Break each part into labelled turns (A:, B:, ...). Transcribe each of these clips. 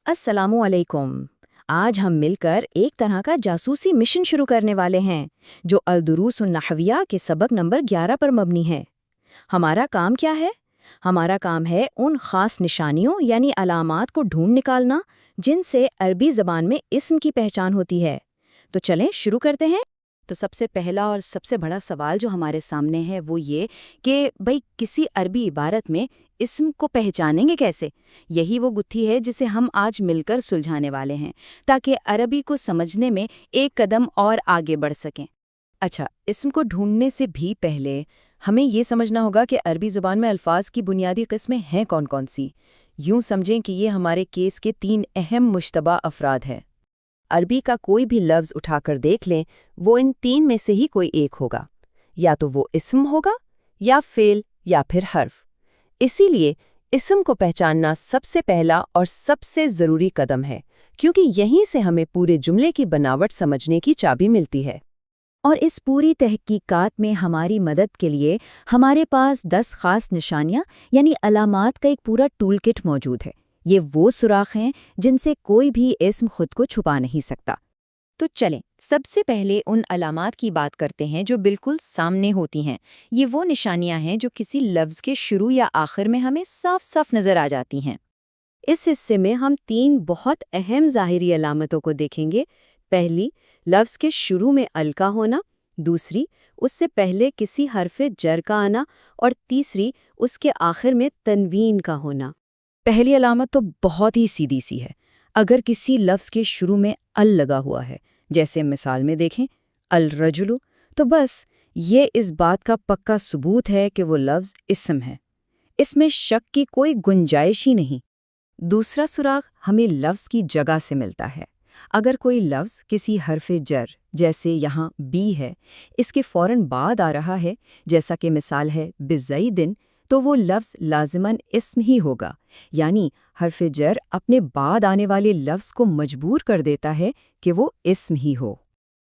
A: अस्सलामु अलैकुम। आज हम मिलकर एक तरह का जासूसी मिशन शुरू करने वाले हैं जो अल-दुरूस नहविया के सबक नंबर 11 पर मबनी है। हमारा काम क्या है? हमारा काम है उन खास निशानियों यानी अलामात को ढूंढ निकालना जिनसे अरबी ज़बान में इस्म की पहचान होती है। तो चलें शुरू करते हैं। तो सबसे पहला और सबसे बड़ा सवाल जो हमारे सामने है वो ये कि भाई किसी अरबी इबारत में इस्म को पहचानेंगे कैसे। यही वो गुत्थी है जिसे हम आज मिलकर सुलझाने वाले हैं ताकि अरबी को समझने में एक कदम और आगे बढ़ सकें। अच्छा, इस्म को ढूंढने से भी पहले हमें ये समझना होगा कि अरबी ज़ुबान में अल्फाज की बुनियादी किस्में हैं कौन कौन सी। यूँ समझें कि ये हमारे केस के 3 अहम मुश्तबा अफराद हैं। अरबी का कोई भी लफ्ज़ उठाकर देख लें, वो इन 3 में से ही कोई एक होगा। या तो वो इस्म होगा, या फ़ेल, या फिर हर्फ। इसीलिए इस्म को पहचानना सबसे पहला और सबसे ज़रूरी कदम है, क्योंकि यहीं से हमें पूरे जुमले की बनावट समझने की चाबी मिलती है।
B: और इस पूरी तहकीकात में हमारी मदद के लिए हमारे पास 10 खास निशानियां यानी अलामात का एक पूरा टूलकिट मौजूद है। ये वो सुराख हैं जिनसे कोई भी इस्म खुद को छुपा नहीं सकता।
A: तो चलें सबसे पहले उन अलामात की बात करते हैं जो बिल्कुल सामने होती हैं। ये वो निशानियां हैं जो किसी लफ्ज़ के शुरू या आखिर में हमें साफ साफ नज़र आ जाती हैं।
B: इस हिस्से में हम 3 बहुत अहम ज़ाहिरी अलामतों को देखेंगे। पहली, लफ्ज़ के शुरू में अल का होना। दूसरी, उससे पहले किसी हरफ़े जर का आना। और तीसरी, उसके आखिर में तनवीन का होना।
A: पहली अलामत तो बहुत ही सीधी सी है। अगर किसी लफ्ज़ के शुरू में अल लगा हुआ है, जैसे मिसाल में देखें अल रजुलु, तो बस ये इस बात का पक्का सबूत है कि वो लफ्ज़ इस्म है। इसमें शक की कोई गुंजाइश ही नहीं। दूसरा सुराग हमें लफ्ज़ की जगह से मिलता है। अगर कोई लफ्ज़ किसी हरफ़े जर, जैसे यहाँ बी है, इसके फ़ौरन बाद आ रहा है, जैसा कि मिसाल है बिज़ईदिन, तो वो लफ्ज़ लाज़िमन इस्म ही होगा। यानी हरफ़े जर अपने बाद आने वाले लफ्ज़ को मजबूर कर देता है कि वो इस्म ही हो।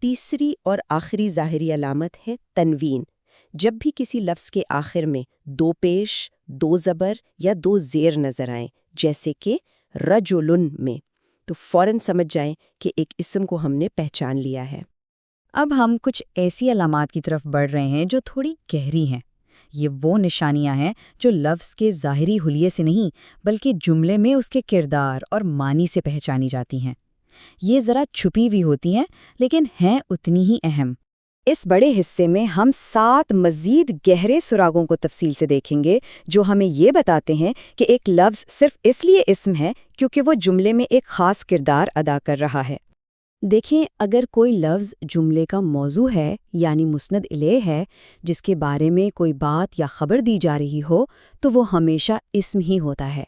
B: तीसरी और आखिरी ज़ाहिरी अलामत है तनवीन। जब भी किसी लफ्ज़ के आखिर में 2 पेश, 2 ज़बर या 2 ज़ेर नज़र आएं, जैसे कि रजुलुन में, तो फ़ौरन समझ जाएं कि एक इस्म को हमने पहचान लिया है।
A: अब हम कुछ ऐसी अलामात की तरफ बढ़ रहे हैं जो थोड़ी गहरी हैं। ये वो निशानियां हैं जो लफ्ज़ के ज़ाहिरी हुलिये से नहीं, बल्कि जुमले में उसके किरदार और मानी से पहचानी जाती हैं। ये ज़रा छुपी हुई होती हैं, लेकिन हैं उतनी ही अहम।
B: इस बड़े हिस्से में हम 7 मज़ीद गहरे सुरागों को तफसील से देखेंगे जो हमें ये बताते हैं कि एक लफ्ज़ सिर्फ इसलिए इस्म है क्योंकि वो जुमले में एक ख़ास किरदार अदा कर रहा है। देखें, अगर कोई लफ्ज़ जुमले का मौजू है यानी मुस्नद इलेह है, जिसके बारे में कोई बात या ख़बर दी जा रही हो, तो वो हमेशा इस्म ही होता है।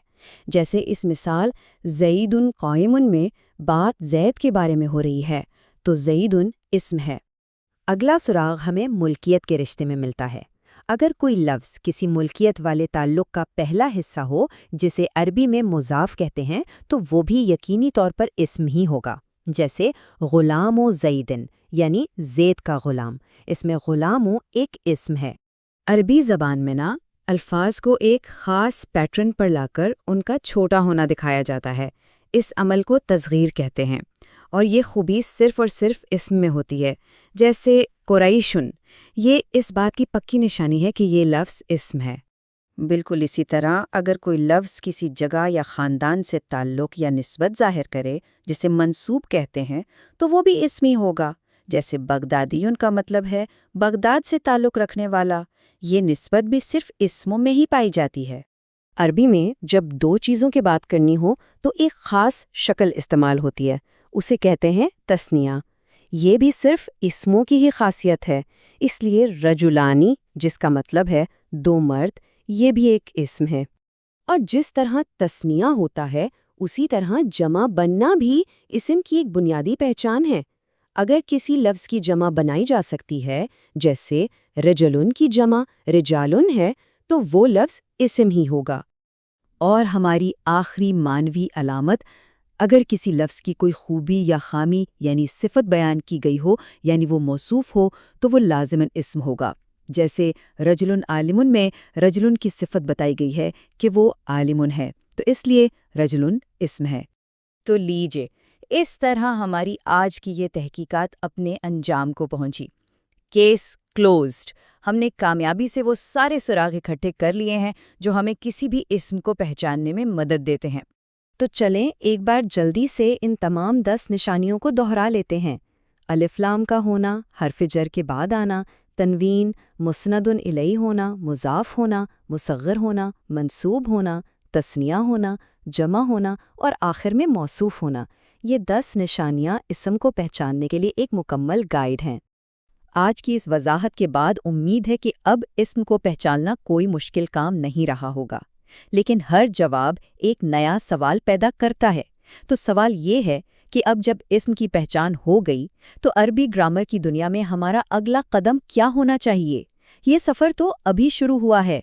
B: जैसे इस मिसाल ज़ईदुन क़ाइमुन में बात ज़ैद के बारे में हो रही है, तो ज़ईदुन इस्म है। अगला सुराग हमें मुल्कियत के रिश्ते में मिलता है। अगर कोई लफ्ज़ किसी मुल्कियत वाले ताल्लुक़ का पहला हिस्सा हो, जिसे अरबी में मुज़ाफ़ कहते हैं, तो वो भी यकीनी तौर पर इस्म ही होगा। जैसे ग़ुलाम ज़ईदिन यानी ज़ैद का ग़ुलाम, इसमें ग़ुलाम एक इस्म है। अरबी ज़बान में ना अल्फाज को एक ख़ास पैटर्न पर लाकर उनका छोटा होना दिखाया जाता है। इस अमल को तस्ग़ीर कहते हैं, और ये खूबी सिर्फ़ और सिर्फ इस्म में होती है। जैसे कुरैशुन, ये इस बात की पक्की निशानी है कि ये लफ्ज़ इस्म है। बिल्कुल इसी तरह अगर कोई लफ्ज़ किसी जगह या ख़ानदान से ताल्लुक़ या निस्बत ज़ाहिर करे, जिसे मंसूब कहते हैं, तो वो भी इस्म ही होगा। जैसे बगदादियुन का मतलब है बगदाद से ताल्लुक़ रखने वाला। ये निस्बत भी सिर्फ इस्मों में ही पाई जाती है। अरबी में जब 2 चीज़ों की बात करनी हो तो एक ख़ास शक्ल इस्तेमाल होती है, उसे कहते हैं तस्निया। ये भी सिर्फ इस्मों की ही खासियत है। इसलिए रजुलानी, जिसका मतलब है 2 मर्द, ये भी एक इस्म है। और जिस तरह तस्निया होता है, उसी तरह जमा बनना भी इस्म की एक बुनियादी पहचान है। अगर किसी लफ्ज़ की जमा बनाई जा सकती है, जैसे रजलुन की जमा रिजालुन है, तो वो लफ्ज़ इस्म ही होगा। और हमारी आखिरी मानवी अलामत, अगर किसी लफ्ज़ की कोई खूबी या खामी यानी सिफत बयान की गई हो, यानी वो मौसूफ हो, तो वो लाज़िमन इस्म होगा। जैसे रजुलुन आलिमुन में रजुलुन की सिफत बताई गई है कि वो आलिमुन है, तो इसलिए रजुलुन इस्म है।
A: تو لیجئے، اس طرح ہماری آج کی یہ تحقیقات اپنے انجام کو پہنچی۔ Case closed. ہم نے کامیابی سے وہ سارے سراغ اکٹھے کر لیے ہیں جو ہمیں کسی بھی اسم کو پہچاننے میں مدد دیتے ہیں۔
B: تو چلیں ایک بار جلدی سے ان تمام 10 نشانیوں کو دہرا لیتے ہیں۔ الف لام کا ہونا، حرف جر کے بعد آنا، تنوین، مسند الیہ ہونا، مضاف ہونا، مصغر ہونا، منصوب ہونا، تثنیہ ہونا، جمع ہونا اور آخر میں موصوف ہونا۔ یہ 10 نشانیاں اسم کو پہچاننے کے لیے ایک مکمل گائیڈ ہیں۔ آج کی اس وضاحت کے بعد امید ہے کہ اب اسم کو پہچاننا کوئی مشکل کام نہیں رہا ہوگا، لیکن ہر جواب ایک نیا سوال پیدا کرتا ہے۔ تو سوال یہ ہے کہ اب جب اسم کی پہچان ہو گئی تو عربی گرامر کی دنیا میں ہمارا اگلا قدم کیا ہونا چاہیے؟ یہ سفر تو ابھی شروع ہوا ہے۔